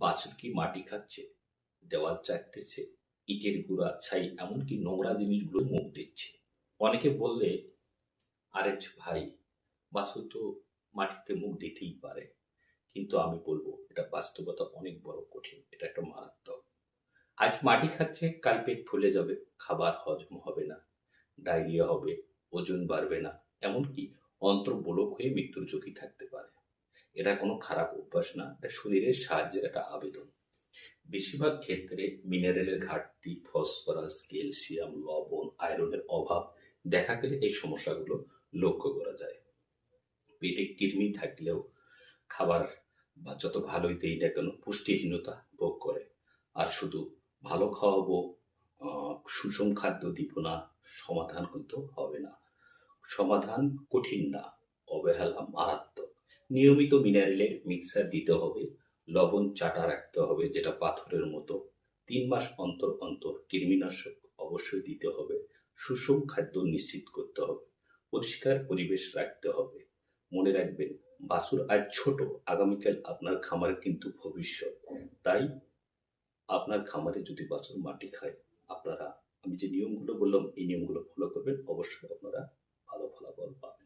বাছুর কি মাটি খাচ্ছে, দেওয়াল চাটতেছে, ইটের গুঁড়া ছাই এমনকি নোংরা জিনিসগুলো মুখ দিচ্ছে। অনেকে বললে, আরে ভাই, বাছুর তো মাটিতে মুখ দিতেই পারে। কিন্তু আমি বলবো এটা বাস্তবতা অনেক বড় কঠিন, এটা একটা মারাত্মক। আজ মাটি খাচ্ছে, কাল পেট ফুলে যাবে, খাবার হজম হবে না, ডায়রিয়া হবে, ওজন বাড়বে না, এমনকি অন্ত্রবলোক হয়ে মৃত্যুর ঝুঁকি থাকতে পারে। এটা কোনো খারাপ অভ্যাস না, এটা শরীরের সাহায্যের একটা আবেদন। বেশিরভাগ ক্ষেত্রে মিনারেলের ঘাটতি, ফসফরাস, ক্যালসিয়াম, লবণ, আয়রনের অভাব দেখা গেলে এই সমস্যাগুলো লক্ষ্য করা যায়। পেটে কৃমি থাকলেও খাবার বা যত ভালোই দেই না কেন পুষ্টিহীনতা ভোগ করে। আর শুধু ভালো খাওয়াবো, সুষম খাদ্য দিব না, সমাধান কিন্তু হবে না। সমাধান কঠিন না, অবহেলা মারাত্মক। নিয়মিত মিনারেলের মিক্সার দিতে হবে, লবণ চাটা রাখতে হবে যেটা পাথরের মতো। 3 মাস অন্তর অন্তর কৃমিনাশক অবশ্যই দিতে হবে। সুষম খাদ্য নিশ্চিত করতে হবে, পরিষ্কার পরিবেশ রাখতে হবে। মনে রাখবেন, বাছুর আজ ছোট, আগামীকাল আপনার খামারের কিন্তু ভবিষ্যৎ। তাই আপনার খামারে যদি বাছুর মাটি খায়, আপনারা আমি যে নিয়মগুলো বললাম এই নিয়মগুলো ফলো করবেন, অবশ্যই আপনারা ভালো ফলাফল পাবেন।